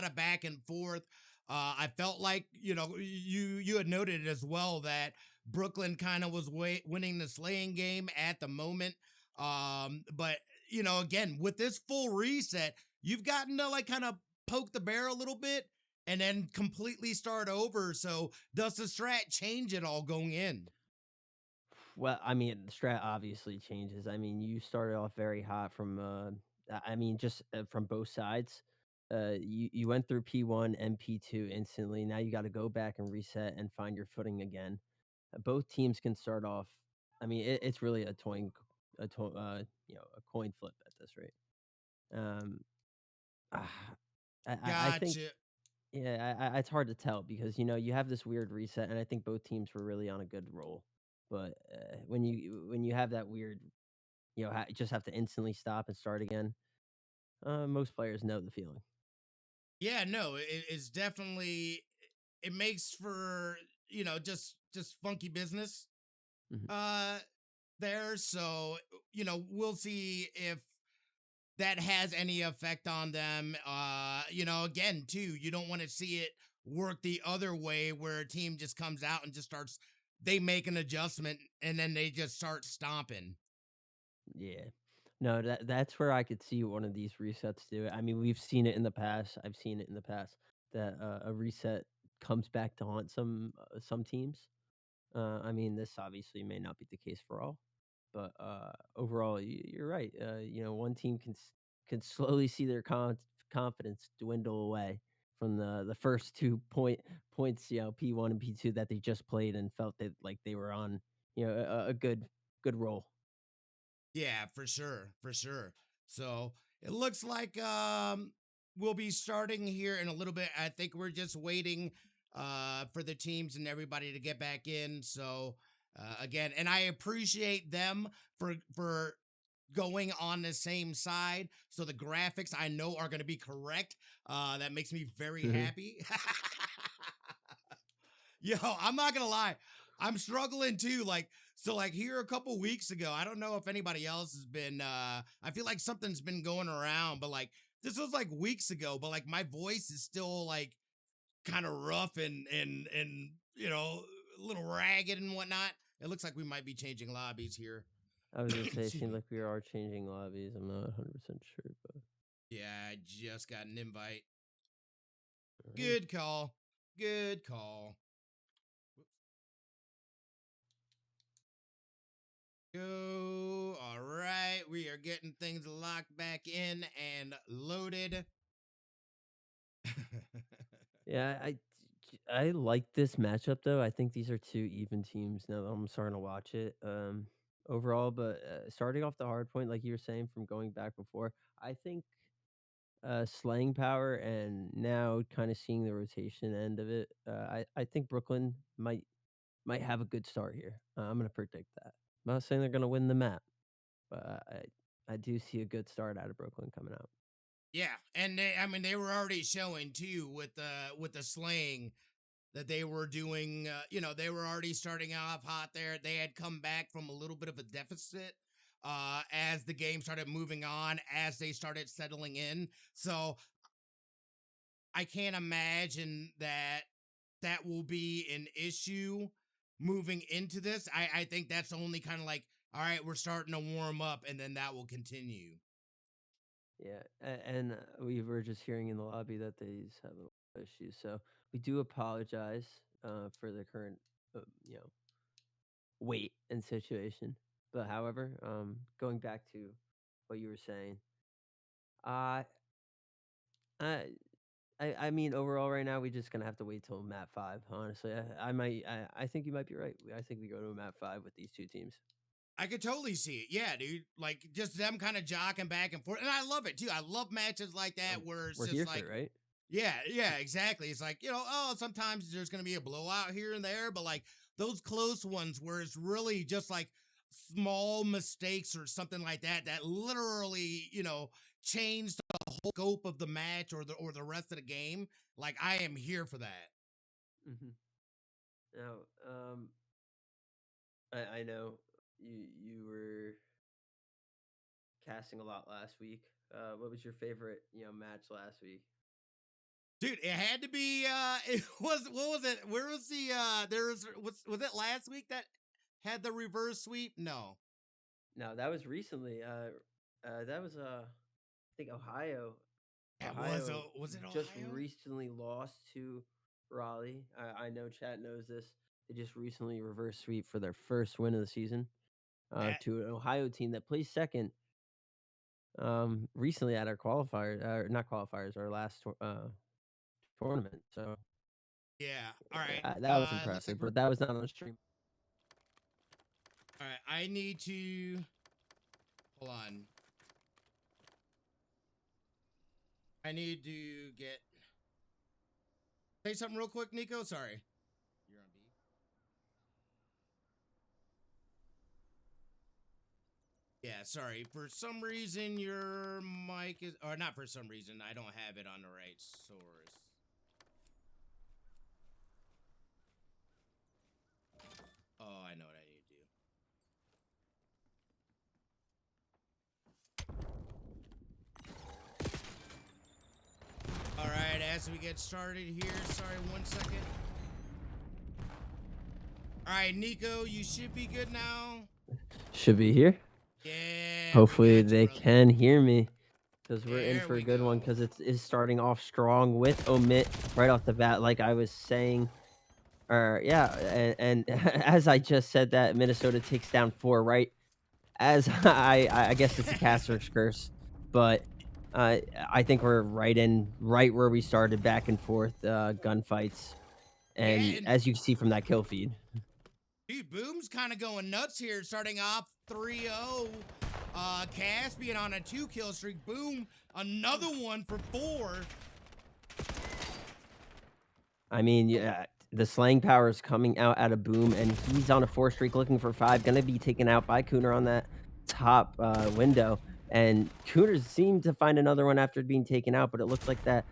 of back and forth. I felt like you had noted as well that Brooklyn kind of was winning the slaying game at the moment. But again, with this full reset, you've gotten to like kind of poke the bear a little bit and then completely start over. So does the strat change at all going in? Well, I mean, the strat obviously changes. I mean, you started off very hot from, I mean, just from both sides. You went through P1 and P2 instantly. Now you got to go back and reset and find your footing again. Both teams can start off. I mean, it's really a coin flip at this rate. Um, ah, I think, Gotcha. yeah, it's hard to tell because you have this weird reset, and I think both teams were really on a good roll. But when you have that weird, just have to instantly stop and start again. Most players know the feeling. Yeah, no, it's definitely it makes for just funky business Mhm. uh there. So we'll see if that has any effect on them. Again, too, you don't want to see it work the other way where a team just comes out and just starts, they make an adjustment and then they just start stomping. Yeah. No, that's where I could see one of these resets do it. I mean, we've seen it in the past. I've seen it in the past that a reset comes back to haunt some teams. I mean, this obviously may not be the case for all, but overall, you're right. One team can slowly see their confidence dwindle away from the first 2 points, P1 and P2 that they just played and felt that like they were on, a good roll. Yeah, for sure, for sure. So it looks like we'll be starting here in a little bit. I think we're just waiting for the teams and everybody to get back in. So again, and I appreciate them for going on the same side. So the graphics I know are going to be correct. That makes me very happy. Yo, I'm not gonna lie. I'm struggling too. Like here a couple weeks ago, I don't know if anybody else has been I feel like something's been going around, but like this was like weeks ago, but like my voice is still like kind of rough and a little ragged and whatnot. It looks like we might be changing lobbies here. I was gonna say, it Excuse seemed me. like we are changing lobbies. I'm not 100% sure, but Yeah, I just got an invite. all right. Good call. Good call. Go. All right. We are getting things locked back in and loaded. Yeah, I like this matchup though. I think these are two even teams now that I'm starting to watch it. Overall, but starting off the hard point, like you were saying, from going back before, I think slaying power and now kind of seeing the rotation end of it. I think Brooklyn might have a good start here. I'm gonna predict that. I'm not saying they're gonna win the map, but I do see a good start out of Brooklyn coming out. Yeah, and I mean, they were already showing too with the slaying that they were doing. They were already starting off hot there. They had come back from a little bit of a deficit as the game started moving on, as they started settling in. So I can't imagine that that will be an issue moving into this. I think that's only kind of like, all right, we're starting to warm up, and then that will continue. Yeah, and we were just hearing in the lobby that they have a lot of issues. So we do apologize for the current, uh, you know, weight and situation. But however, going back to what you were saying, uh, I, I mean, overall, right now, we just gonna have to wait till map 5. Honestly, I think you might be right. I think we go to a map 5 with these two teams. I could totally see it. Yeah, dude. Like just them kind of jogging back and forth. And I love it too. I love matches like that where it's We're just here for like, it, right? yeah, yeah, exactly. It's like, oh, sometimes there's going to be a blowout here and there, but like those close ones where it's really just like small mistakes or something like that that literally, changed the whole scope of the match or the rest of the game. Like I am here for that. Hmm. Now, I know you were casting a lot last week. What was your favorite, match last week? Dude, it had to be it was what was it? Where was the there was it last week that had the reverse sweep? No. No, that was recently. That was I think Ohio. That Ohio was it just Ohio? recently lost to Raleigh. I know chat knows this. They just recently reverse sweep for their first win of the season That to an Ohio team that plays second recently at our qualifier, not qualifiers, our last tournament. So yeah. All right. that was It looks like impressive, we're but that was not on stream. all right. I need to hold on. I need to get say something real quick, Nico. Sorry. You're on B. Yeah, sorry. For some reason, your mic is, or not for some reason, I don't have it on the right source. Oh, I know what I need to do. All right, as we get started here, sorry, 1 second. All right, Nico, you should be good now. Should be here. Yeah, we Hopefully got you, they brother. can hear me because we're in There for a we good one go. because it is starting off strong with OMiT right off the bat, like I was saying. Or yeah, and as I just said that Minnesota takes down 4, right? As I guess it's a caster's curse, but uh, I think we're right where we started, back and forth gunfights, Yeah, and and as you can see from that kill feed. dude, Boom's kind of going nuts here, starting off 3-0. Caspian on a 2-kill streak. Boom, another one for 4. I mean, yeah, the slaying power is coming out at a Boom, and he's on a 4 streak looking for 5, gonna be taken out by Cooner on that top window. And Cooner seemed to find another one after being taken out, but it looks like that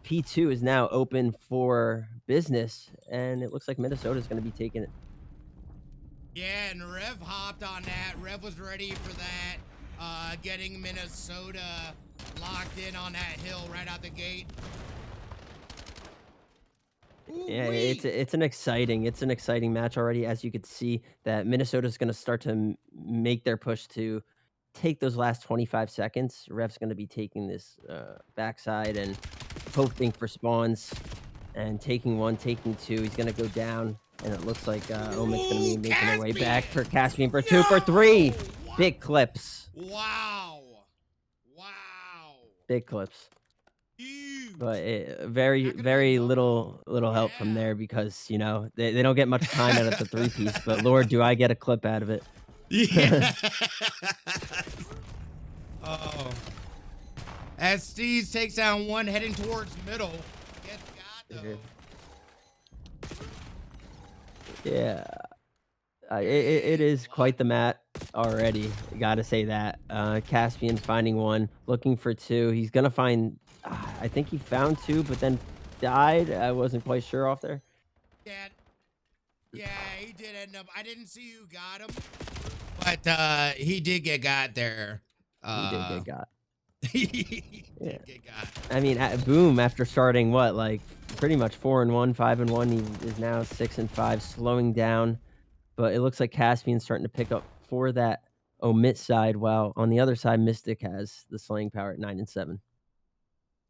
P2 is now open for business, and it looks like Minnesota's gonna be taking it. Yeah, and Rev hopped on that. Rev was ready for that. Getting Minnesota locked in on that hill right out the gate. Yeah, Ooh-wee. it's an exciting match already. As you could see, that Minnesota's going to start to make their push to take those last 25 seconds. Ref's going to be taking this backside and hoping for spawns and taking one, taking two. He's going to go down, and it looks like OMiT's going to be Ooh, making their way back Caspian. for Caspian for 2 for No. 3. Big clips, Wow. Wow. big clips. But Huge. very, Not gonna be very enough though. little help from Yeah. there because, they don't get much time out of the 3-piece, but Lord, do I get a clip out of it. Yeah. Oh. As Steez takes down one, heading towards middle. Gets got Mhm. though. Yeah. It Big is block. quite the mat already, gotta say that. Caspian finding 1, looking for 2. He's gonna find I think he found 2, but then died. I wasn't quite sure off there. Yeah. Yeah, he did end up. I didn't see who got him, but he did get got there. He did get got. He Yeah. did get got. I mean, at Boom, after starting what, like pretty much 4-1, 5-1, he is now 6-5, slowing down. But it looks like Caspian's starting to pick up for that OMiT side, while on the other side, Mystic has the slaying power at 9-7.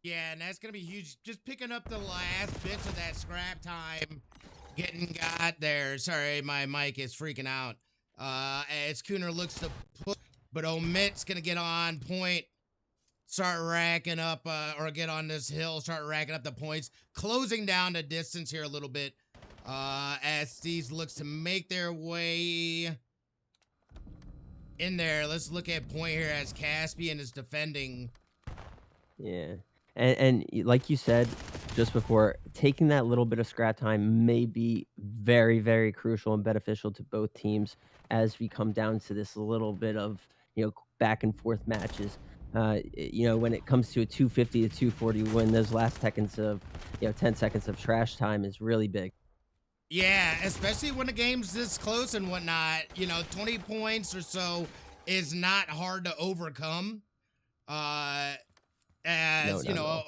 Yeah, and that's gonna be huge. Just picking up the last bits of that scrap time, getting got there. Sorry, my mic is freaking out. As Cooner looks to push, but OMiT's gonna get on point, start racking up, or get on this hill, start racking up the points, closing down the distance here a little bit. As Steez looks to make their way in there. Let's look at point here as Caspian is defending. Yeah. Like you said just before, taking that little bit of scrap time may be very, very crucial and beneficial to both teams as we come down to this little bit of, back and forth matches. When it comes to a 250 to 240 win, those last seconds of, 10 seconds of trash time is really big. Yeah, especially when the game's this close and whatnot. 20 points or so is not hard to overcome. No, As not at all.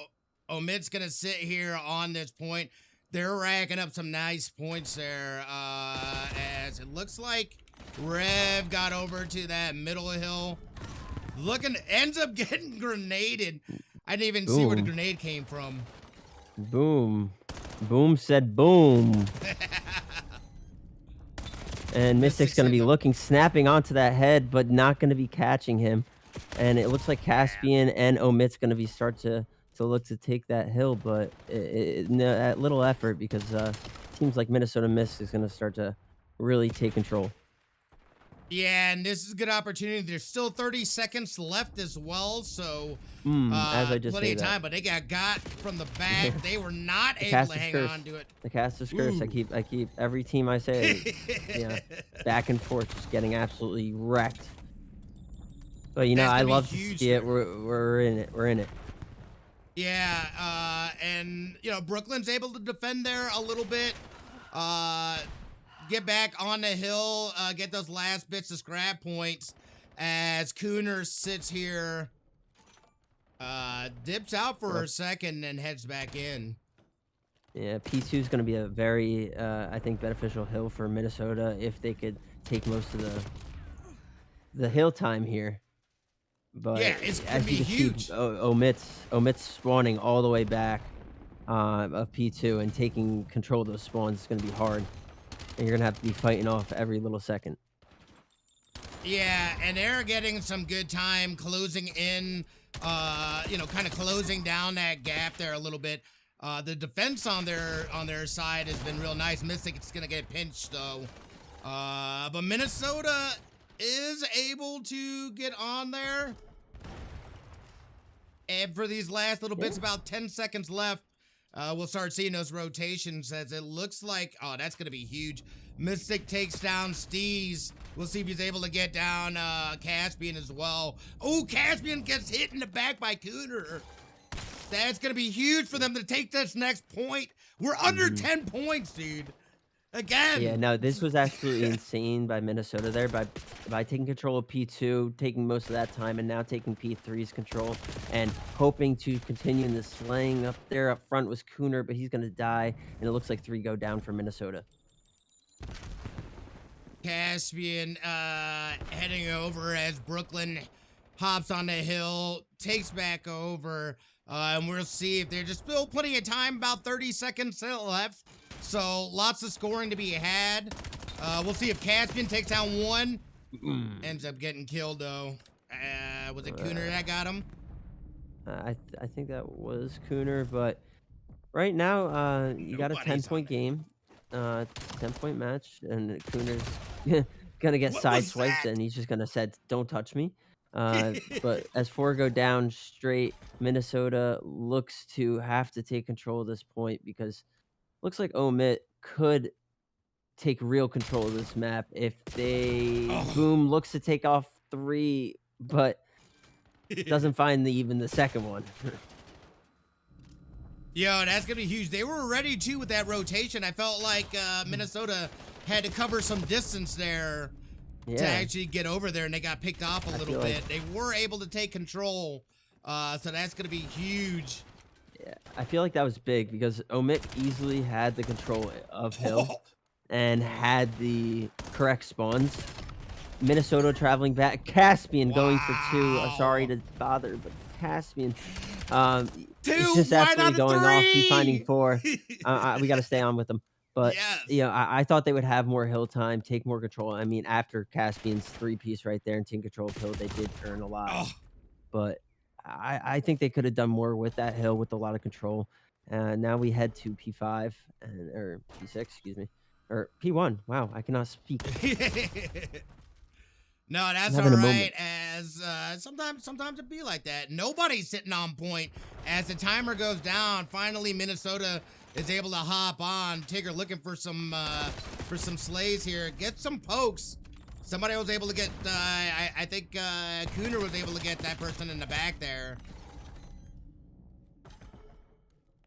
OMiT's gonna sit here on this point. They're racking up some nice points there, as it looks like Rev got over to that middle hill. Ends up getting grenaded. I didn't even see where the Boom. grenade came from. Boom. Boom said boom. And Mystic's Mystic's going to be hitting him. looking, snapping onto that head, but not going to be catching him. And it looks like Caspian and OMiT's going to be start to look to take that hill, but no, at little effort because seems like Minnesota Mist is going to start to really take control. Yeah, and this is a good opportunity. There's still 30 seconds left as well, so As I just plenty say of that. time. But they got from the back. They were not The able to caster's hang curse. on to it. The caster's curse. I Ooh. keep every team I say, yeah, back and forth, just getting absolutely wrecked. But you know, That's I gonna be love to huge see it. there. We're in it. We're in it. Yeah, and you know, Brooklyn's able to defend there a little bit. Get back on the hill, get those last bits of scrap points as Cooner sits here, dips out for a second and heads back in. Yeah, P2 is going to be a very, I think, beneficial hill for Minnesota if they could take most of the hill time here. But Yeah, it's gonna as be you can see, huge. OMiT's spawning all the way back of P2 and taking control of those spawns is going to be hard. And you're going to have to be fighting off every little second. Yeah, and they're getting some good time closing in, you know, kind of closing down that gap there a little bit. The defense on their side has been real nice. Mystic is gonna get pinched though. But Minnesota is able to get on there. And for these last little bits, about 10 seconds left, we'll start seeing those rotations as it looks like, oh, that's gonna be huge. Mystic takes down Steez. We'll see if he's able to get down Caspian as well. Oh, Caspian gets hit in the back by Cooner. That's going to be huge for them to take this next point. We're under 10 points, dude. Again. Yeah, no, this was absolutely insane by Minnesota there by taking control of P2, taking most of that time, and now taking P3's control and hoping to continue in the slaying. Up there up front was Cooner, but he's going to die, and it looks like 3 go down for Minnesota. Caspian heading over as Brooklyn hops on the hill, takes back over, and we'll see if there's just still plenty of time, about 30 seconds left. So lots of scoring to be had. We'll see if Caspian takes down one. Ends up getting killed though. Was it Cooner that got him? I think that was Cooner, but right now you got a Nobody's 10-point on game, 10-point match, and Cooner's gonna get What was sideswiped, that? and he's just gonna said, "Don't touch me." But as 4 go down straight, Minnesota looks to have to take control of this point because looks like OMiT could take real control of this map if they Boom looks to take off 3, but doesn't find even the second one. Yo, that's gonna be huge. They were ready too with that rotation. I felt like Minnesota had to cover some distance there to actually get over there, and they got picked off a little bit. They were able to take control, so that's gonna be huge. Yeah, I feel like that was big because OMiT easily had the control of hill and had the correct spawns. Minnesota traveling back, Caspian going for 2. Sorry to bother, but Caspian, he's just absolutely going off. He's finding 4. We got to stay on with him. But you know, I thought they would have more hill time, take more control. I mean, after Caspian's 3-piece right there and taking control of hill, they did earn a lot. But I think they could have done more with that hill with a lot of control. Now we head to P5 or P6, excuse me, or P1. Wow, I cannot speak. No, that's all right. As sometimes it be like that. Nobody's sitting on point. As the timer goes down, finally Minnesota is able to hop on. Tigger looking for some slays here. Get some pokes. Somebody was able to get. I think Cooner was able to get that person in the back there.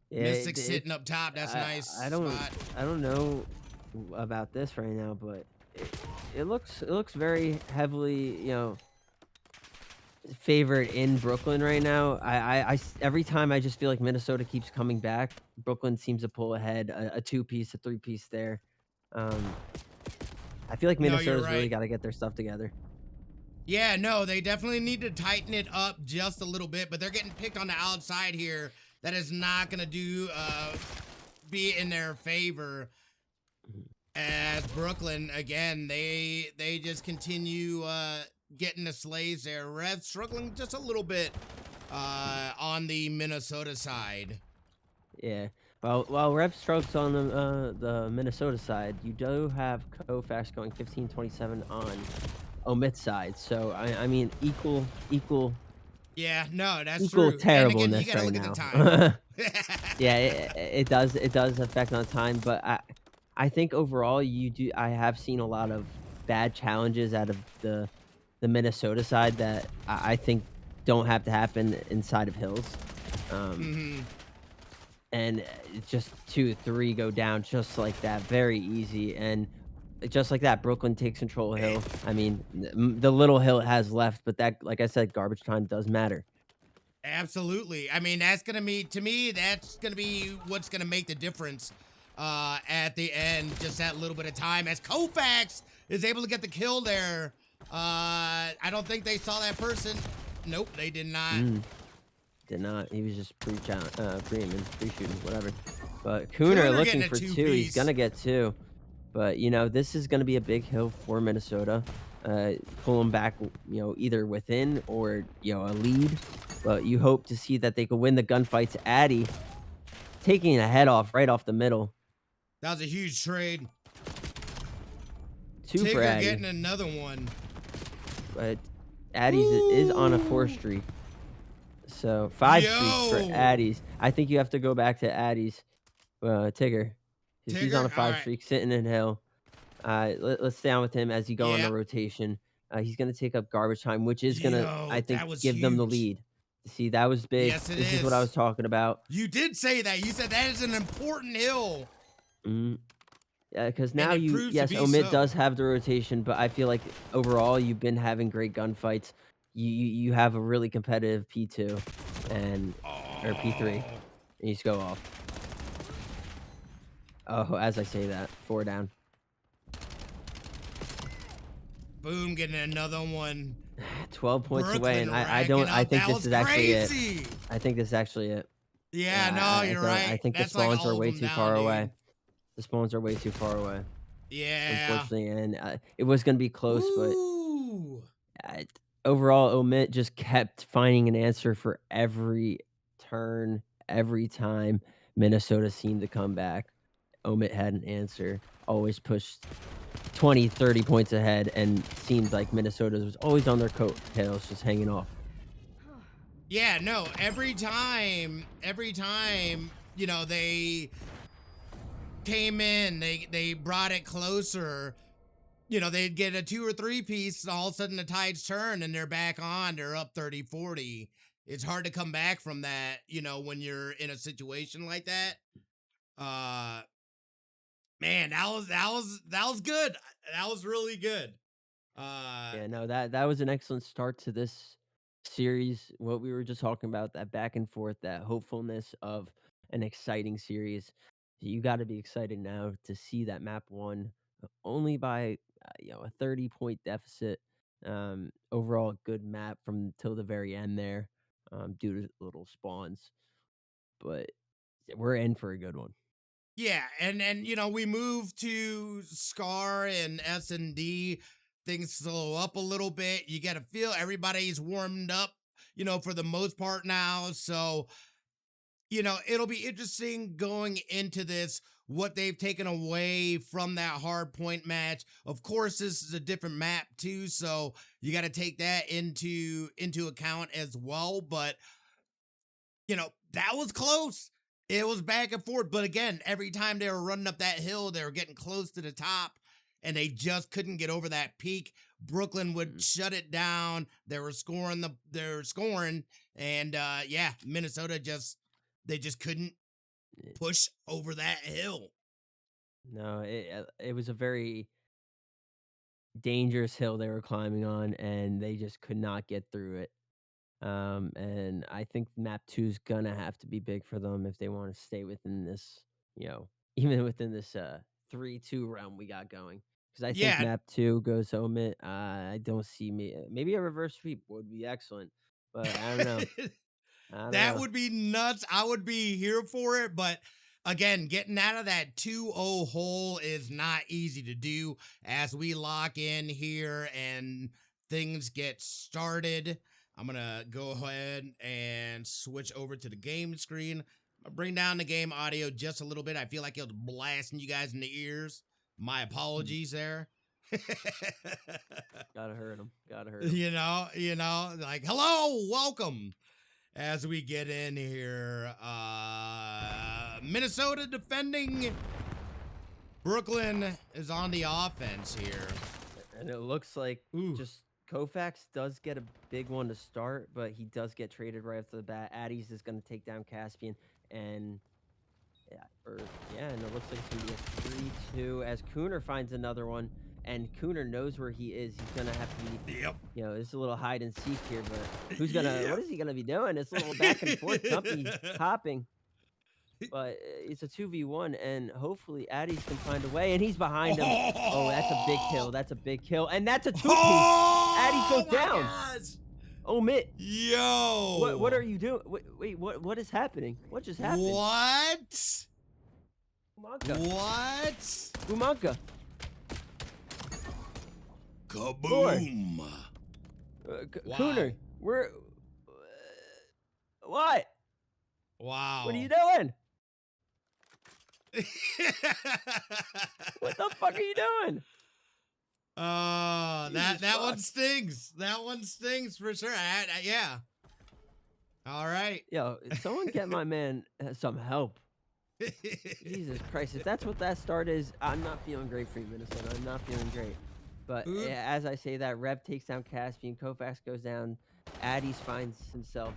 Yeah, Mystic sitting up top. That's nice. I don't know about this right now, but it looks very heavily, you know, favorite in Brooklyn right now. Every time I just feel like Minnesota keeps coming back. Brooklyn seems to pull ahead a two piece, a three piece there. Um, I feel like No, you're Minnesota's right. really got to get their stuff together. Yeah, no, they definitely need to tighten it up just a little bit, but they're getting picked on the outside here. That is not gonna be in their favor. Mhm. As Brooklyn again, they just continue getting the slays there. Red struggling just a little bit on the Minnesota side. Yeah. Well, while Rev strokes on the Minnesota side, you do have Kofax going 15-27 on OMiT side. So I mean Yeah, no, that's equal true. And again, you terribleness got to right look at the now. time. Yeah, it does affect on time, but I think overall I have seen a lot of bad challenges out of the Minnesota side that I think don't have to happen inside of hills. Um, hmm and it's just 2, 3 go down just like that, very easy, and just like that, Brooklyn takes control of hill. I mean, the little hill it has left, but that, like I said, garbage time does matter. Absolutely. I mean, that's gonna be to me. That's gonna be what's gonna make the difference at the end. Just that little bit of time as Kofax is able to get the kill there. I don't think they saw that person. Nope, they did not. Mm. Did not. He was just pre-aiming, pre-shooting, whatever. But Cooner Cooner getting looking a for two 2. He's piece. gonna get 2. But, this is gonna be a big hill for Minnesota. Pull 'em back, either within or, a lead. But you hope to see that they could win the gunfights. Addy taking a head off right off the middle. That was a huge trade. 2 for Tigger Addy. getting another one. But Addy's is on a 4 Ooh, streak. So 5 streaks for yo, Addies. I think you have to go back to Addies, Tigger, because he's on Tigger. a All 5 right. streak sitting in hill. Let's stay on with him as you go on the Yeah. rotation. He's gonna take up garbage time, which is gonna, I Yo, think, that was give them the huge. lead. See, that was big. Yes, it This is what I is. was talking about. You did say that. You said that is an important hill, Mm, yeah, because and now it proves to yes, be Omid so. does have the rotation, but I feel like overall you've been having great gunfights. You have a really competitive P2 and or P3, Oh, and you just go off. Oh, as I say that, 4 down. boom, getting another one. 12 points away, Brooklyn and I racking don't I up. think That this was is actually it. crazy. I think this is actually it. Yeah, no, I you're don't I right. think the That's like spawns are all of way them too down, far away. dude. The spawns are way too far away, Yeah. unfortunately, and, it was gonna be close, but, Ooh. uh, overall, Omit just kept finding an answer for every turn, every time Minnesota seemed to come back. Omit had an answer, always pushed 20, 30 points ahead, and seemed like Minnesota was always on their coattails, just hanging off. Yeah, no, every time, they came in, they brought it closer. They'd get a two or three piece, and all of a sudden the tides turn and they're back on. They're up 30-40. It's hard to come back from that, when you're in a situation like that. Uh Man, that was good. That was really good. Uh Yeah, no, that was an excellent start to this series. What we were just talking about, that back and forth, that hopefulness of an exciting series. You got to be excited now to see that map won only by a 30-point deficit. Overall, a good map from till the very end there, due to little spawns. But we're in for a good one. yeah, and we move to Scar and S&D. Things slow up a little bit. You got to feel everybody's warmed up, for the most part now. So, it'll be interesting going into this what they've taken away from that hard point match. Of course, this is a different map too, so you got to take that into account as well. But that was close. It was back and forth. But again, every time they were running up that hill, they were getting close to the top and they just couldn't get over that peak. Brooklyn would Mm, shut it down. They're scoring. And yeah, Minnesota they just couldn't eh, push over that hill. No, it was a very dangerous hill they were climbing on, and they just could not get through it. And I think map 2 is gonna have to be big for them if they wanna stay within this, you know, even within this, 3-2 realm we got going. Because I think Yeah, map 2 goes OMiT. I don't see me maybe a reverse sweep would be excellent, but I don't know. I don't that know. would be nuts. I would be here for it, but again, getting out of that 2-0 hole is not easy to do as we lock in here and things get started. I'm going to go ahead and switch over to the game screen. I'll bring down the game audio just a little bit. I feel like it was blasting you guys in the ears. My Mm, apologies there. gotta hurt him. Gotta hurt him. you know, like, hello, welcome as we get in here. Minnesota defending. Brooklyn is on the offense here. And it looks like Ooh. just Koufax does get a big one to start, but he does get traded right off the bat. Addies is gonna take down Caspian, and yeah, and it looks like it's gonna be a 3-2 as Cooner finds another one, and Cooner knows where he is. He's gonna have to be, Yep. it's a little hide and seek here, but who's gonna Yeah. what is he gonna be doing? It's a little back and forth, jumping, hopping. But it's a 2v1, and hopefully Addies can find a way, and he's behind him. Oh, that's a big kill. That's a big kill, and that's a two-piece. Addies Oh goes my down. gosh. OMiT. Yo. What are you doing? Wait, what is happening? What just happened? What? Umanka. What? Umanka. Kaboom. Wow. Cooner, we're what? Wow. What are you doing? What the fuck are you doing? That one fuck. stings. That one stings for sure. Yeah. All right. Yo, someone get my man some help. Jesus Christ, if that's what that start is, I'm not feeling great for you, Minnesota. I'm not feeling great. But as I say that, Rev takes down Caspian, Koufax goes down, Addies finds himself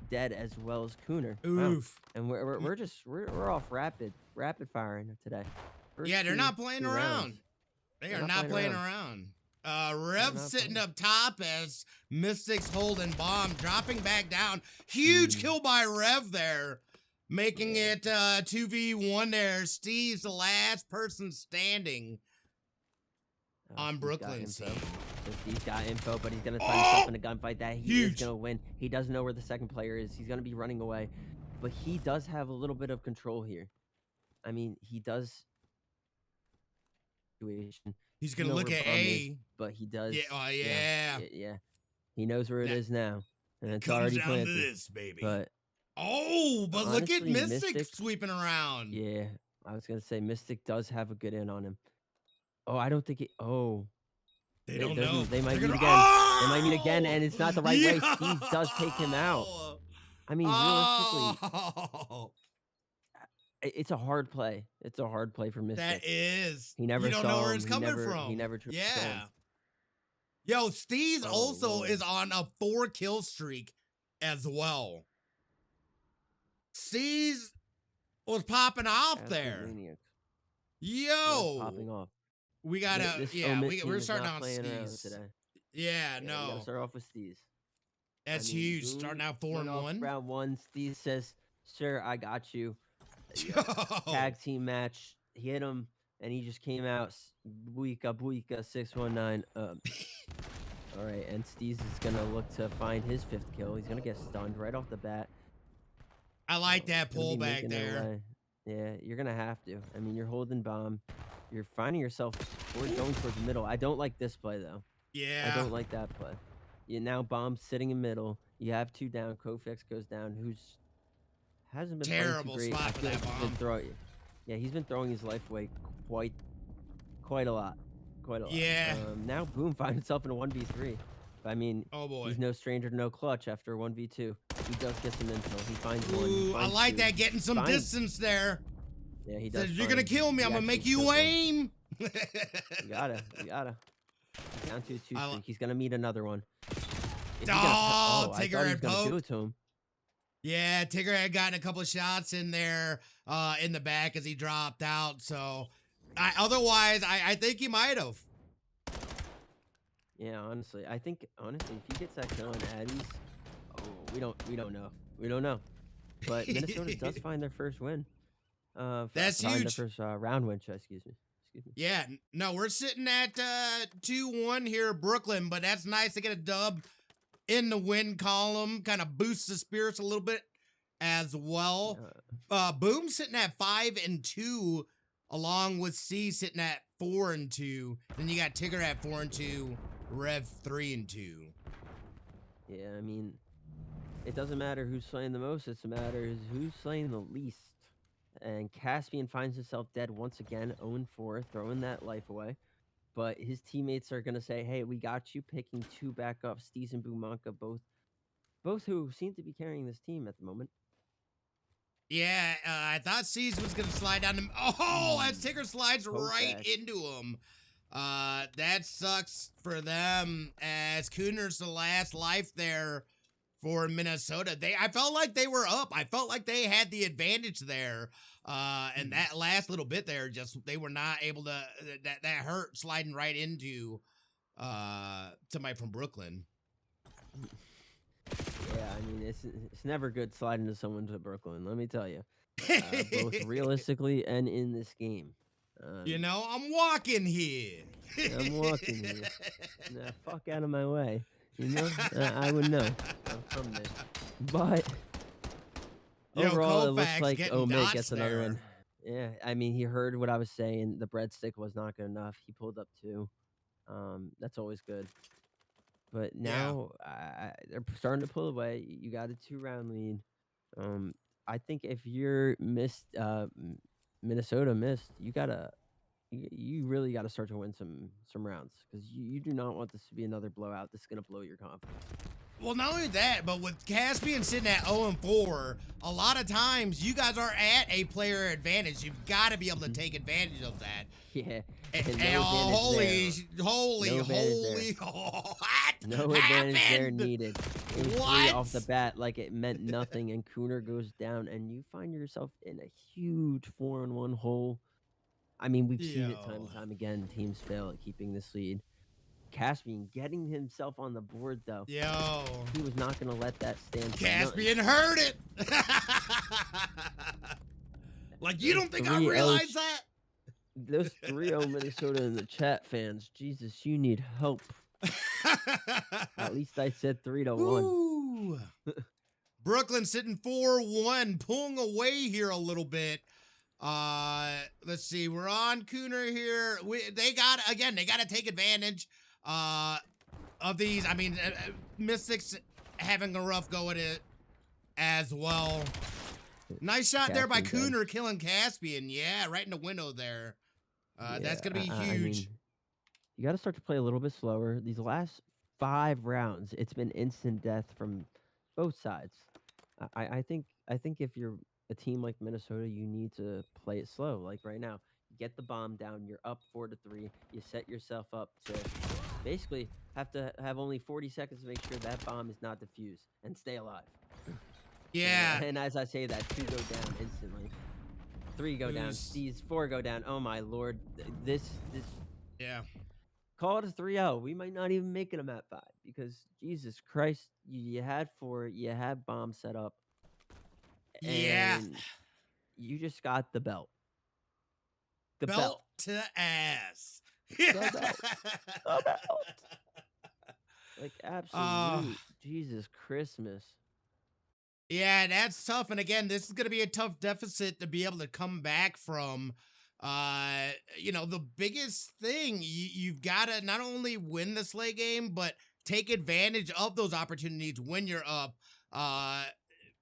dead as well as Cooner. Wow. Oof. And we're off rapid firing today. Yeah, they're not playing two around. rounds. They are not playing around. Rev sitting up top as Mystics holding bomb, dropping back down. Huge kill by Rev there, making it 2v1 there. Steve's the last person standing on Brooklyn's team. So Steve's got info, but he's going to find himself in a gunfight that he is going to win. He doesn't know where the second player is. He's going to be running away. But he does have a little bit of control here. I mean, he does. He's going to look at A. But he does. Yeah. Yeah. He knows where it is now. And it's comes already down planted. to this, baby. But honestly, look at Mystic sweeping around. Yeah. I was going to say Mystic does have a good in on him. Oh, I don't think it. Oh. They don't know. They might meet again. They might meet again, and it's not the right way. Steve does take him out. I mean, realistically, it's a hard play. It's a hard play for Mystic. That is. He never you don't know where it's coming from. He never tried. Yeah. Yo, Steve's also is on a 4-kill streak as well. Steve's was popping off there. Maniac. Yo. Popping off. We gotta, we're starting on Steve's today. Yeah, We no. gotta start off with Steve's. That's huge. Starting out 4-1. Round 1, Steve says, "Sir, I got you." Tag team match. He hit him, and he just came out. Buika 619. All right, and Steve's is gonna look to find his 5th kill. He's gonna get stunned right off the bat. I like that pullback there. Yeah, you're gonna have to. I mean, you're holding bomb. You're finding yourself going towards the middle. I don't like this play though. Yeah. I don't like that play. You now bomb sitting in middle. You have 2 down. Koufax goes down. Hasn't been terrible too great. spot for that bomb. He's been throwing his life away quite a lot. Yeah. Now Boom finds himself in a 1v3. I mean, he's no stranger to no clutch after 1v2. He does get some intel. He finds one. He finds I like that, getting some distance there. Yeah, he does. Says, you're gonna kill me. I'm gonna make you aim. You gotta. Down to a 2 streak. He's gonna meet another one. Tigger had poked. Do it to him. Yeah, Tigger had gotten a couple of shots in there in the back as he dropped out. So, I think he might have. Yeah, honestly, if he gets that kill on Addies, We don't know. We don't know. But Minnesota does find their first win. That's Find their huge. first round win. Excuse me. Excuse me. Yeah, no, we're sitting at 2-1 here, Brooklyn, but that's nice to get a dub in the win column. Kind of boosts the spirits a little bit as well. Boom sitting at 5-2, along with C sitting at 4-2. Then you got Tigger at 4-2, Rev 3-2. Yeah, I mean, it doesn't matter who's slaying the most. It matters who's slaying the least. And Caspian finds himself dead once again, 0-4, throwing that life away. But his teammates are gonna say, "Hey, we got you." Picking two backups, Steez and Bumanka, both who seem to be carrying this team at the moment. Yeah, I thought C's was gonna slide down him. Oh, as Tigger slides right Kofax. into him. That sucks for them, as Cooner's the last life there for Minnesota. I felt like they were up. I felt like they had the advantage there. And that last little bit there, just they were not able to. That hurt sliding right into somebody from Brooklyn. Yeah, I mean, it's never good sliding to someone to Brooklyn. Let me tell you, both realistically and in this game. You know, I'm walking here. I'm walking here. Nah, fuck out of my way. You know, I would know. I'm from there. But overall, it looks Koufax like getting OMiT dots gets another there. one. Yeah, I mean, he heard what I was saying. The breadstick was not good enough. He pulled up 2. That's always good. But now they're starting to pull away. You got a 2-round lead. I think if you're Minnesota missed, you really gotta start to win some rounds, because you do not want this to be another blowout that's gonna blow your confidence. Well, not only that, but with Caspian sitting at 0-4, a lot of times you guys are at a player advantage. You've got to be able to take advantage of that. Yeah. And, no holy, No advantage what No advantage there happened? needed. It was 3 off the What? bat, like it meant nothing, and Cooner goes down, and you find yourself in a huge 4-on-1 hole. I mean, we've seen it time and time again. Teams fail at keeping this lead. Caspian getting himself on the board, though. Yo. He was not going to let that stand for nothing. Caspian heard it. Like, you don't think I realized that? Those 3-0 Minnesota in the chat fans, Jesus, you need help. At least I said 3-1. Brooklyn sitting 4-1, pulling away here a little bit. Let's see. We're on Cooner here. They got to take advantage of these. I mean, Mystics having a rough go at it as well. Nice shot there by Cooner, killing Caspian. Yeah, right in the window there. That's gonna be huge. I mean, you got to start to play a little bit slower. These last 5 rounds, it's been instant death from both sides. I think if you're a team like Minnesota, you need to play it slow. Like right now, get the bomb down. You're up 4-3. You set yourself up to basically have to have only 40 seconds to make sure that bomb is not defused and stay alive. Yeah. And as I say that, 2 go down instantly. 3 go down. These 4 go down. Oh my lord! This. Yeah. Call it a 3-0. We might not even make it a map 5, because Jesus Christ, you had 4. You had bomb set up. Yeah. And you just got the belt. The belt to ass. The belt. The belt. Like, absolute Jesus Christmas. Yeah, that's tough. And again, this is going to be a tough deficit to be able to come back from. You know, the biggest thing, you've got to not only win the slay game, but take advantage of those opportunities when you're up.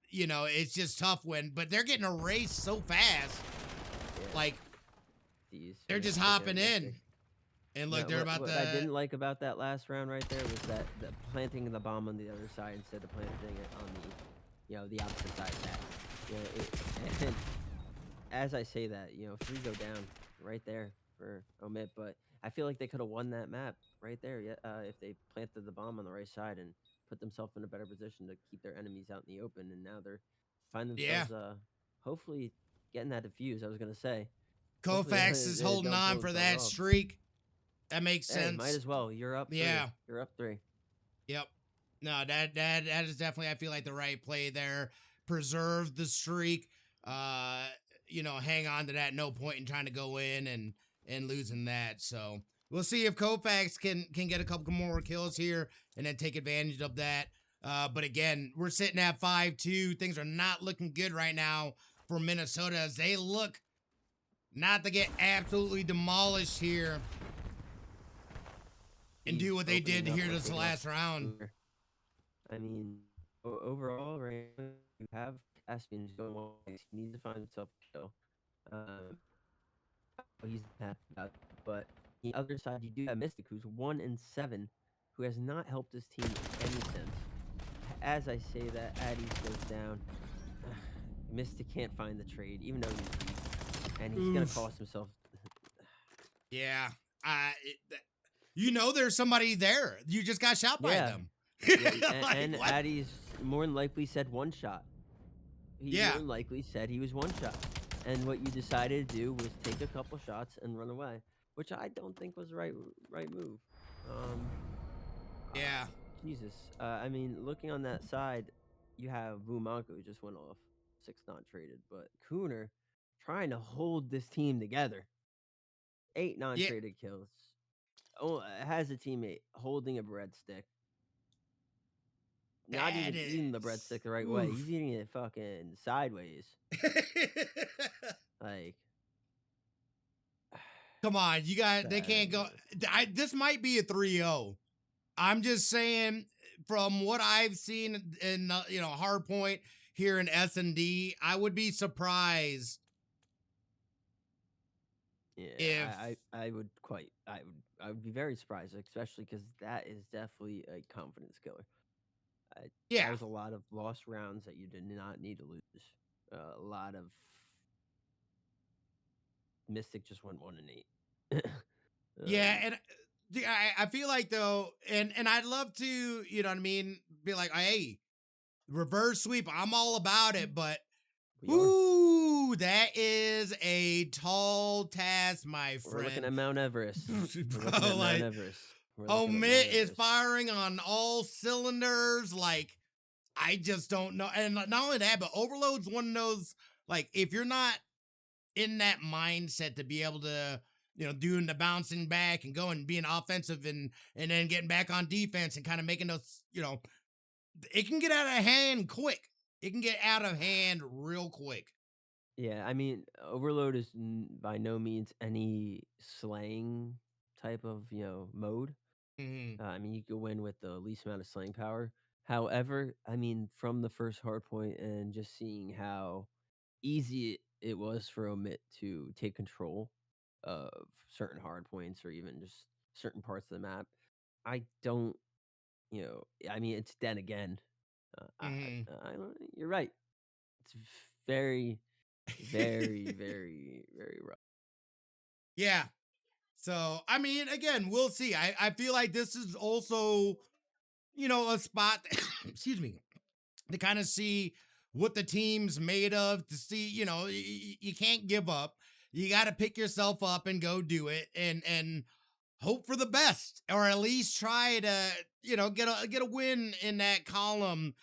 You know, it's just tough but they're getting erased so fast. Yeah. Like, they're just hopping in. And look, they're about what I didn't like about that last round right there was that planting the bomb on the other side instead of planting it on the opposite side of that. And as I say that, 3 go down right there for OMiT, but I feel like they could have won that map right there if they planted the bomb on the right side and put themselves in a better position to keep their enemies out in the open. And now they're finding themselves hopefully getting that defuse. I was going to say. Koufax is holding on for that streak. That makes sense. Might as well. You're up 3. Yeah. You're up 3. Yep. No, that is definitely I feel like the right play there. Preserve the streak. Uh, hang on to that. No point in trying to go in and losing that. So we'll see if Kofax can get a couple more kills here and then take advantage of that. But again, we're sitting at 5-2. Things are not looking good right now for Minnesota as they look not to get absolutely demolished here and He's do what they did opening up here and this taking off. last round. I mean, overall, right? You have Caspian who's going one place. He needs to find himself a kill. Um, he's happy about it. But the other side, you do have Mystic, who's 1-7, who has not helped his team in any sense. As I say that, Addy's goes down. Mystic can't find the trade, even though he's weak, and he's gonna Oof. cost himself. Yeah. There's somebody there. You just got shot by Yeah, them. yeah, Like and what? Addy's more than likely said one shot. He more Yeah. than likely said he was one shot. And what you decided to do was take a couple shots and run away, which I don't think was right move. Um, uh, Yeah. Jesus, I mean, looking on that side, you have Bumanko who just went off, 6 not traded, but Cooner trying to hold this team together, 8 non Yeah. traded kills. Oh, has a teammate holding a breadstick, not That even eating the is. breadstick the right way. Oof. He's eating it fucking sideways. Like, Come on, they can't go. uh, This might be a 3-0. I'm just saying from what I've seen in hard point here in S&D, I would be surprised yeah, if I would be very surprised, especially because that is definitely a confidence killer. That yeah. was a lot of lost rounds that you did not need to lose. A lot of Mystic just went 1-8. Yeah, um, and I feel like though, and I'd love to, what I mean, be like, hey, reverse sweep, I'm all about it, but we are. ooh, that is a tall task, my We're looking friend. at Mount Everest. We're looking Bro, at Mount like Everest. We're looking at Mount OMiT is Everest. firing on all cylinders. Like, I just don't know. And not only that, but Overload's one of those, like, if you're not in that mindset to be able to, doing the bouncing back and going being offensive and then getting back on defense and kind of making those, it can get out of hand quick. It can get out of hand real quick. Yeah, I mean, Overload is by no means any slaying type of mode. Hmm. I mean, you could win with the least amount of slaying power. However, I mean, from the first hard point and just seeing how easy it was for OMiT to take control of certain hard points or even just certain parts of the map, I don't, I mean, it's dead again. Hmm. I don't. You're right. It's very, very, very, very rough. Yeah. So, I mean, again, we'll see. I feel like this is also, a spot, excuse me, to kind of see what the team's made of, to see, you can't give up. You got to pick yourself up and go do it and hope for the best or at least try to, get a win in that column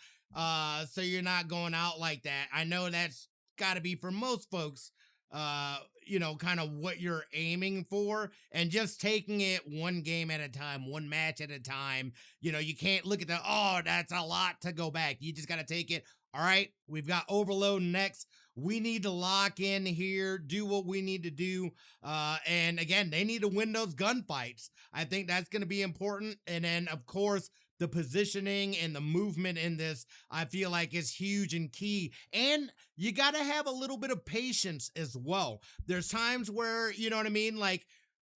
so you're not going out like that. I know that's got to be for most folks kind of what you're aiming for and just taking it one game at a time, one match at a time. You can't look at that's a lot to go back. You just got to take it. All right, we've got Overload next. We need to lock in here, do what we need to do. And again, they need to win those gunfights. I think that's going to be important. And then, of course, the positioning and the movement in this, I feel like is huge and key. And you got to have a little bit of patience as well. There's times where, you know what I mean? Like,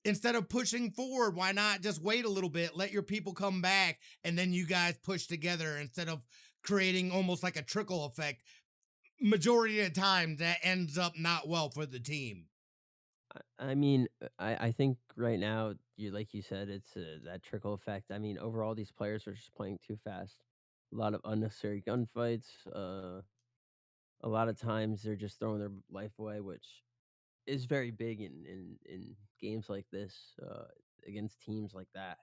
instead of pushing forward, why not just wait a little bit, let your people come back, and then you guys push together instead of creating almost like a trickle effect. Majority of the time, that ends up not well for the team. I mean, I think right now, like you said, it's that trickle effect. I mean, overall, these players are just playing too fast. A lot of unnecessary gunfights. A lot of times they're just throwing their life away, which is very big in games like this against teams like that.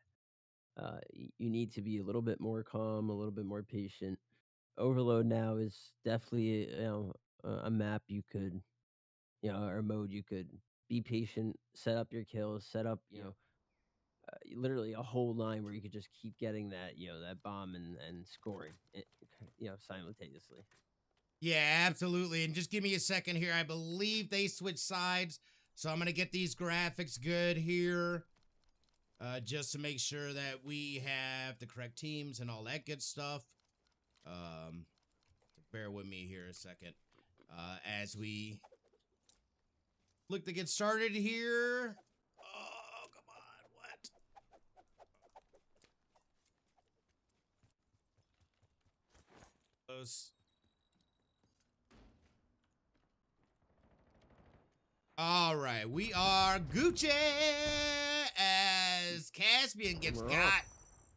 You need to be a little bit more calm, a little bit more patient. Overload now is definitely, a map you could, or a mode you could be patient, set up your kills, set up, literally a whole line where you could just keep getting that, that bomb and scoring, simultaneously. Yeah, absolutely. And just give me a second here. I believe they switched sides. So I'm going to get these graphics good here. Just to make sure that we have the correct teams and all that good stuff. So bear with me here a second. As we look to get started here. Oh, come on. What? Close. All right, we are Gucci as Caspian gets We're got off.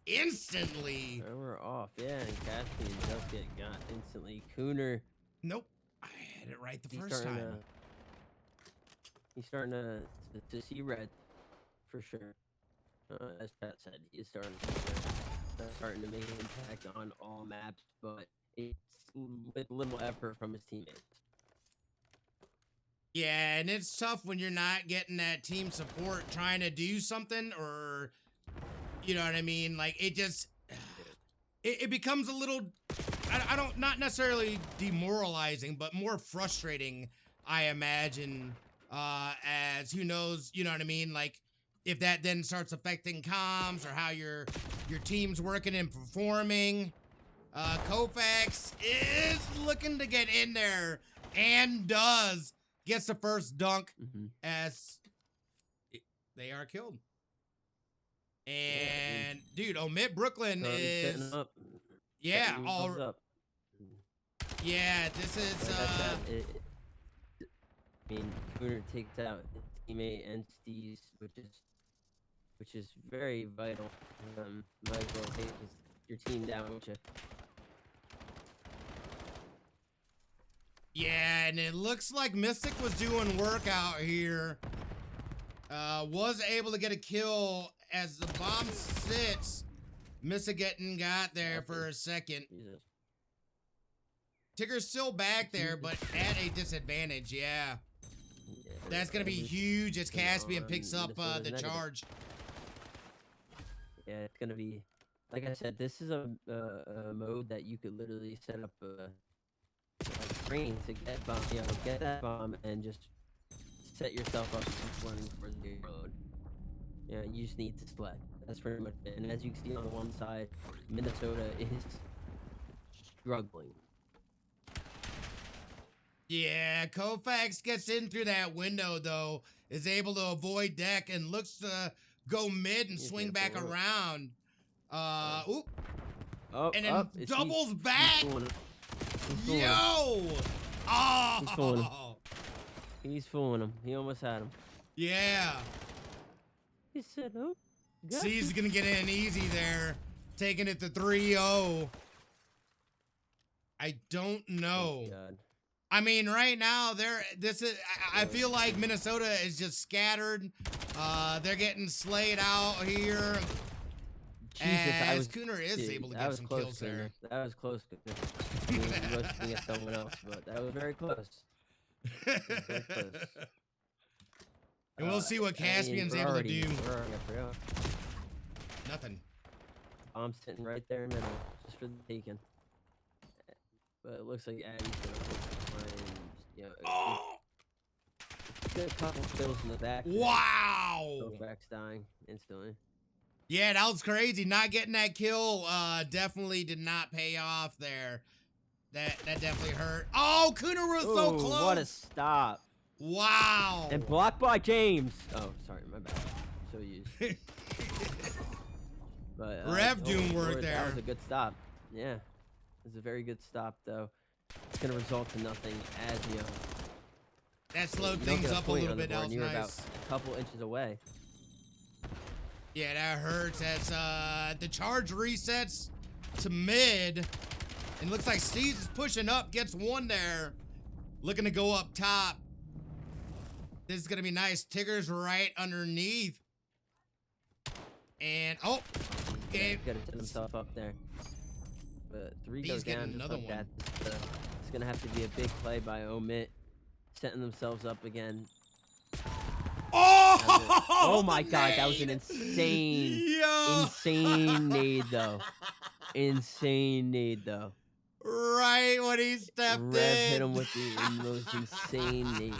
instantly. And we're off. Yeah, and Caspian does get got instantly. Cooner, Nope, I had it right the he's first starting time. he's starting to see red for sure. As Pat said, he's starting to see red. That's starting to make an impact on all maps, but it's with little effort from his teammates. Yeah, and it's tough when you're not getting that team support trying to do something, or you know what I mean? Like it just it becomes a little I don't, not necessarily demoralizing, but more frustrating, I imagine, as who knows, you know what I mean? Like if that then starts affecting comms or how your team's working and performing. Kofax is looking to get in there and does. Gets the first dunk as they are killed. And dude, OMiT Brooklyn is up. yeah, all up. Yeah, this is I mean, Cooner takes out his teammate and Steez, which is very vital. Might as well take your team down with you. yeah, and it looks like Mystic was doing work out here. Was able to get a kill as the bomb sits. Mystic getting got there for a second. Jesus. Tigger's still back there, but at a disadvantage, yeah. That's going to be huge as Caspian picks up the charge. Yeah, it's going to be, like I said, this is a mode that you could literally set up a screen to get bomb, get that bomb and just set yourself up to keep running for the overload. Yeah, you just need to sled. That's pretty much it. And as you can see on the one side, Minnesota is struggling. Yeah, Kofax gets in through that window, though, is able to avoid deck and looks to go mid and swing back around. Oop. Oh, and then doubles back. Yo! Oh! He's fooling him. He almost had him. Yeah. He said, oh. C's gonna get in easy there. Taking it to 3-0. I don't know. Oh, God. I mean, right now, I feel like Minnesota is just scattered. They're getting slayed out here. Jesus, Cooner is able to get some kills there. That was close. I mean, he was looking at someone else, but that was very close. Very close. And we'll see what Caspian's able to do. Nothing. I'm sitting right there in the middle, just for the taking. But it looks like Abby's gonna get a couple kills in the back. Wow! Kovacs dying instantly. Yeah, that was crazy. Not getting that kill definitely did not pay off there. That definitely hurt. Oh, Cooner was so close. What a stop. Wow. And blocked by James. Oh, sorry, my bad. I'm so used. But, Rev doing work there. That was a good stop. Yeah. It was a very good stop, though. It's going to result in nothing as, that slowed things up a little bit. That was nice. About a couple inches away. Yeah, that hurts as the charge resets to mid. And looks like Steez is pushing up, gets one there. Looking to go up top. This is going to be nice. Tigger's right underneath. And, oh. Yeah, It, he's got to set himself up there. But 3 he's goes getting down just another like one. that. It's going to have to be a big play by OMiT, setting themselves up again. Oh, Oh my the god, that was an nade! Yo! insane nade though. Insane nade though. Right when he stepped Rev hit in. him with the most insane nade.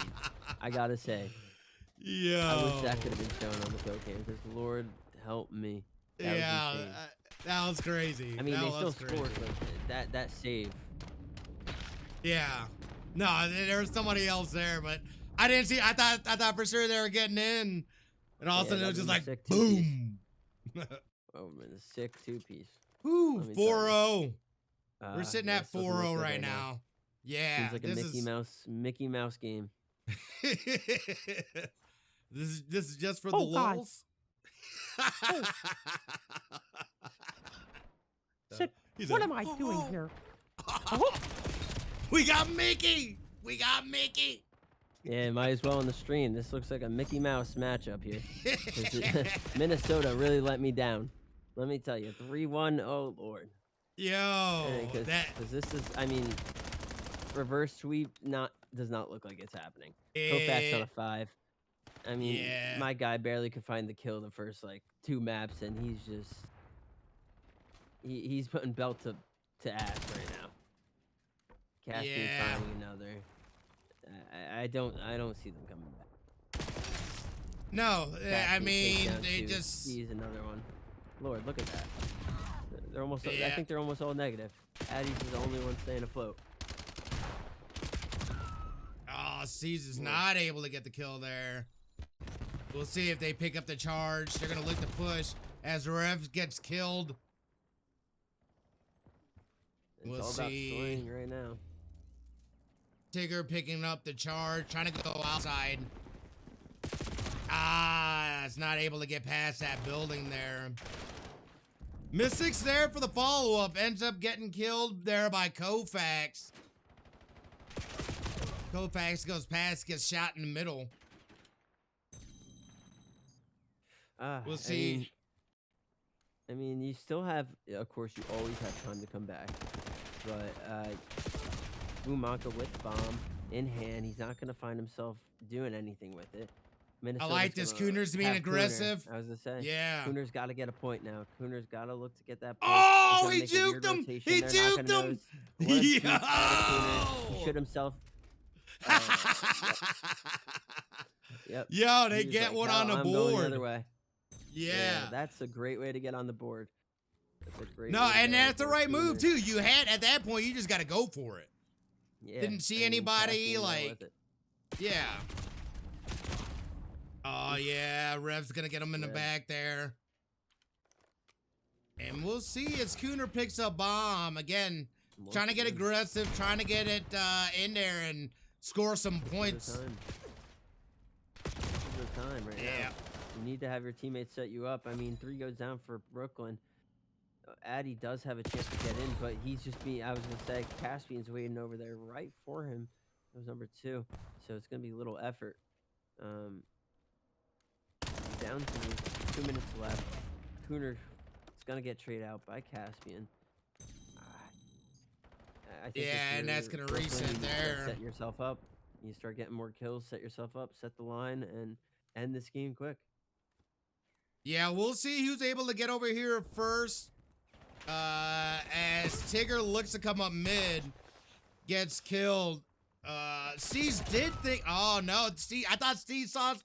I gotta say. Yo. I wish that could have been shown on the kill cam because Lord help me. That was Yeah, insane. that was crazy. I mean, that they was still crazy. scored, but that save. Yeah. No, there was somebody else there, but I didn't see. I thought for sure they were getting in, and all of a sudden it was just like boom. Oh man, a sick 2-piece. Woo, 4-0. We're We're sitting at 4-0 right now. Yeah, Seems like a Mickey Mouse game. this is just for the lulz. Sick. What am I doing here? We got Mickey. We got Mickey. Yeah, might as well on the stream. This looks like a Mickey Mouse matchup here. Minnesota really let me down. Let me tell you, 3-1. Oh Lord. Yo, because this is, I mean, reverse sweep does not look like it's happening. Kofax on a 5. I mean, my guy barely could find the kill the first like 2 maps, and he's just he's putting belt to ass right now. Caspian finding another. I don't see them coming back. No, I mean they just sees another one. Lord, look at that. They're almost. I think they're almost all negative. Addy's is the only one staying afloat. Oh, C's is not able to get the kill there. We'll see if they pick up the charge. They're gonna look to push as Rev gets killed. It's all about swing right now. Tigger picking up the charge, trying to go outside. It's not able to get past that building there. Mystics there for the follow-up, ends up getting killed there by Kofax. Kofax goes past, gets shot in the middle. We'll see. I mean, you still have, of course, you always have time to come back. But Bumanka with bomb in hand, he's not going to find himself doing anything with it. I like this. Cooner's being aggressive. I was going to say. Yeah. Cooner's got to get a point now. Cooner's got to look to get that point. Oh, he juked him. He juked him. Yo! He shot himself. Yep. Yo, they get one on the board. Going the other way. Yeah. That's a great way to get on the board. That's a great No, and that's the right move too. You had at that point, you just got to go for it. Yeah. Didn't see anybody like. Yeah. Oh yeah, Rev's gonna get him in the back there. And we'll see as Cooner picks up bomb again, trying to get aggressive, trying to get it in there and score some points. This is the time right now. You need to have your teammates set you up. I mean, 3 goes down for Brooklyn. Addy does have a chance to get in, but he's just being, I was going to say, Caspian's waiting over there right for him. That was number 2. So it's going to be a little effort. Down to 2 minutes left. Cooner is going to get traded out by Caspian. I think and that's going to reset there. Set yourself up. You start getting more kills, set yourself up, set the line, and end this game quick. Yeah, we'll see who's able to get over here first. As Tigger looks to come up mid, gets killed. Steez did think, oh no, Steve, I thought Steve saw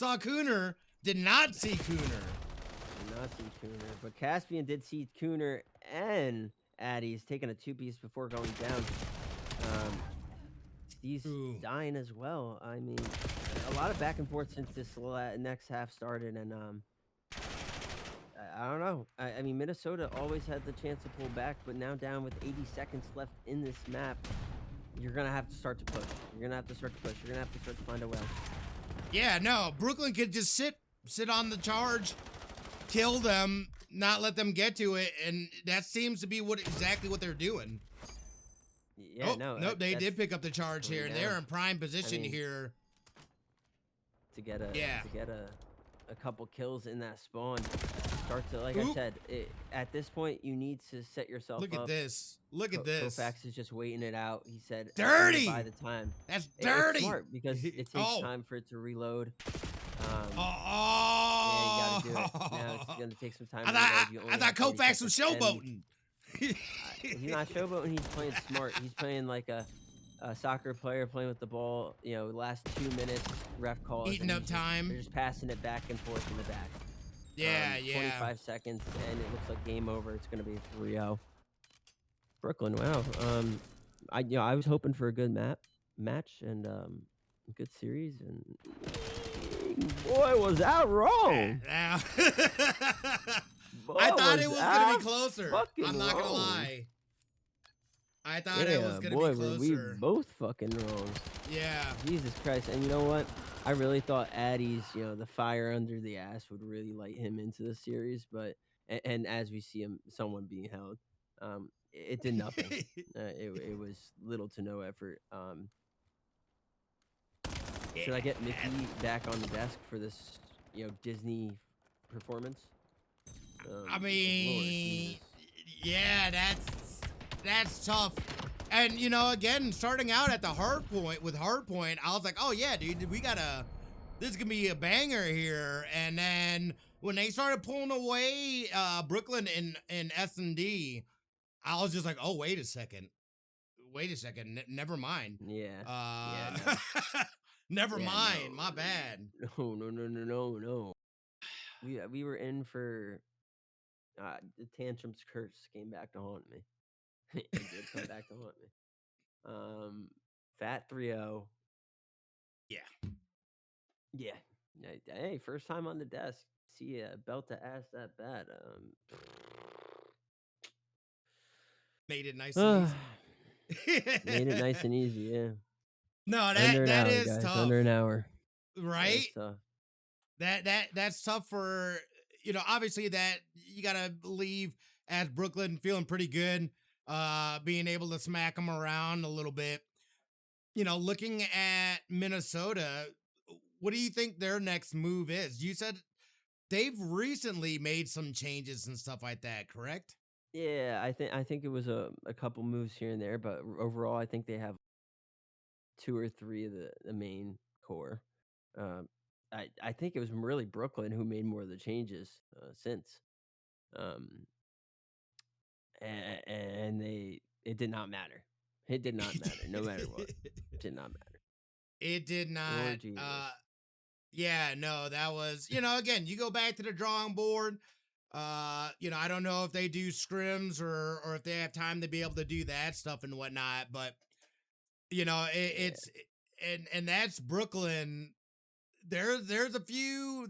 Cooner, did not see Cooner. Did not see Cooner, but Caspian did see Cooner and Addy's taking a 2-piece before going down. Steve's dying as well. I mean, a lot of back and forth since this next half started, and I don't know. I mean, Minnesota always had the chance to pull back, but now down with 80 seconds left in this map, you're going to have to start to push. You're going to have to start to push. You're going to have to start to find a way. Yeah, no. Brooklyn could just sit on the charge, kill them, not let them get to it, and that seems to be exactly what they're doing. Yeah, nope, they did pick up the charge here, and they're in prime position here. To get a couple kills in that spawn. start to, like I Oop. said, at this point, you need to set yourself Look at up. this. Look at this. Koufax is just waiting it out. He said, I'm going to buy Dirty. the time. That's It's dirty. smart because it takes Oh. time for it to reload. Yeah, you got to do it. Now it's Oh. going to take some time I to reload. thought You I only thought have 40 Koufax was seconds. And showboating. he's not showboating. He's playing smart. He's playing like a soccer player playing with the ball. Last 2 minutes, ref calls, Eating and up they're time. just passing it back and forth in the back. Yeah, yeah. 25 seconds, and it looks like game over. It's going to be 3-0. Brooklyn, wow. I was hoping for a good match and a good series, and boy, was I wrong. Now, Boy, I thought it was gonna I be closer. fucking I'm not gonna wrong. lie. I thought it was Yeah, gonna be boy, were we closer. both fucking wrong. Yeah. Jesus Christ. And you know what? I really thought Addy's, the fire under the ass would really light him into the series, but and as we see him, someone being held, it did nothing. It was little to no effort. Should I get Mickey back on the desk for this, Disney performance? I Lord mean, Jesus. yeah, that's tough. And again, starting out at the hard point with Hardpoint, I was like, oh yeah, dude, this is gonna be a banger here. And then when they started pulling away Brooklyn in S&D, I was just like, oh, wait a second. Never mind. Yeah. Uh, Yeah, no. never Yeah, mind. no. My bad. No. We were in for the tantrums curse came back to haunt me. It did come back to haunt me. Fat 3-0. Yeah. Yeah. Hey, first time on the desk. See a belt to ass that bad. Made it nice and easy. Made it nice and easy, yeah. No, Under an that hour, is guys. tough. Under an hour. Right? That's tough. That's tough for obviously that you gotta leave as Brooklyn feeling pretty good, being able to smack them around a little bit. Looking at Minnesota, what do you think their next move is? You said they've recently made some changes and stuff like that, correct? Yeah, I think it was a couple moves here and there, but overall I think they have 2 or 3 of the main core. Um, I think it was really Brooklyn who made more of the changes since, um, and it did not matter. It did not matter, no matter what. It did not matter. It did not. Lord Jesus. Yeah, no, that was, again, you go back to the drawing board. I don't know if they do scrims or if they have time to be able to do that stuff and whatnot, but Yeah, it's and that's Brooklyn. There's a few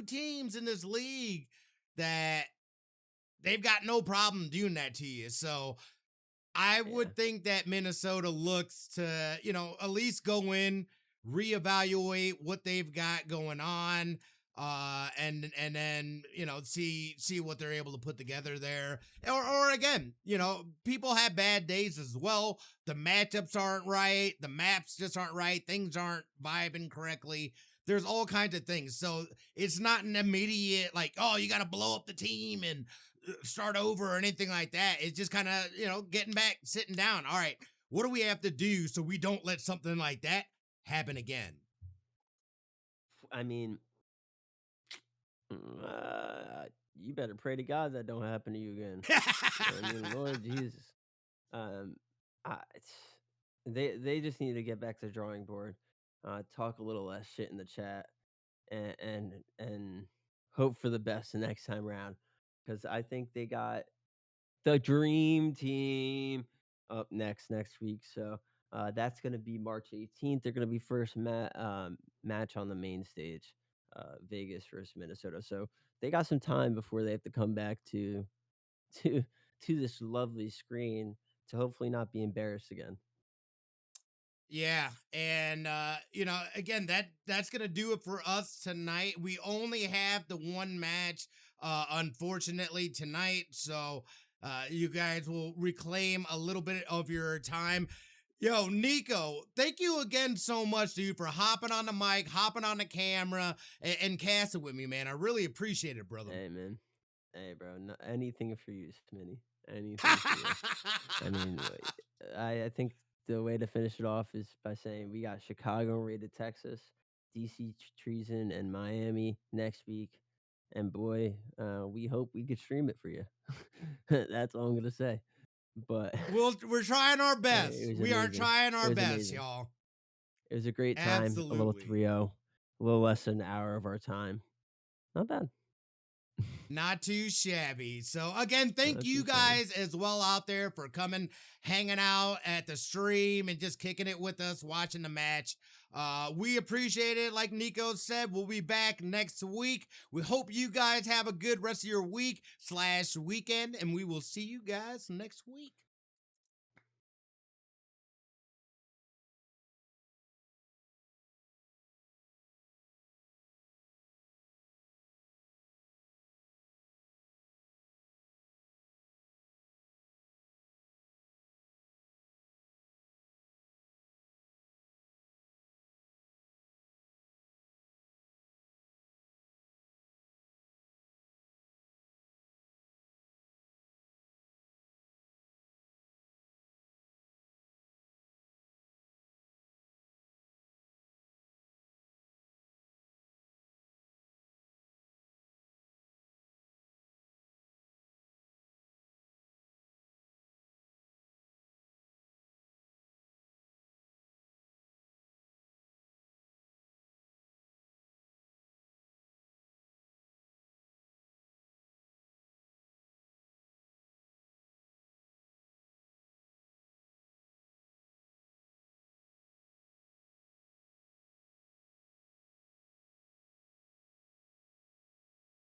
teams in this league that they've got no problem doing that to you. So I yeah, would think that Minnesota looks to, at least go in, reevaluate what they've got going on, and then see what they're able to put together there. Or again, people have bad days as well. The matchups aren't right, the maps just aren't right, things aren't vibing correctly. There's all kinds of things. So it's not an immediate like, oh, you got to blow up the team and start over or anything like that. It's just kind of, getting back, sitting down. All right, what do we have to do so we don't let something like that happen again? I mean, you better pray to God that don't happen to you again. I mean, Lord Jesus. Um, it's they just need to get back to the drawing board, talk a little less shit in the chat, and hope for the best the next time around. Because I think they got the dream team up next week. So that's going to be March 18th. They're going to be first match on the main stage, Vegas versus Minnesota. So they got some time before they have to come back to to this lovely screen to hopefully not be embarrassed again. Yeah, and again, that's gonna do it for us tonight. We only have the one match, unfortunately tonight, so you guys will reclaim a little bit of your time. Yo, Nico, thank you again so much, dude, for hopping on the mic, hopping on the camera, and casting with me, man. I really appreciate it, brother. Hey man, Hey, bro, no, anything for you, Smitty. Anything for you. I mean, I think the way to finish it off is by saying we got Chicago rated Texas, DC treason, and Miami next week. And boy, we hope we could stream it for you. That's all I'm gonna say. But We're trying our it best. was We are amazing. trying It our was best, amazing. y'all. It was a great time. A little Absolutely. 3-0, a little less than an hour of our time. Not bad. Not too shabby. So again, thank Not too you shabby. guys as well out there for coming, hanging out at the stream and just kicking it with us, watching the match. We appreciate it. Like Nico said, we'll be back next week. We hope you guys have a good rest of your week/weekend, and we will see you guys next week.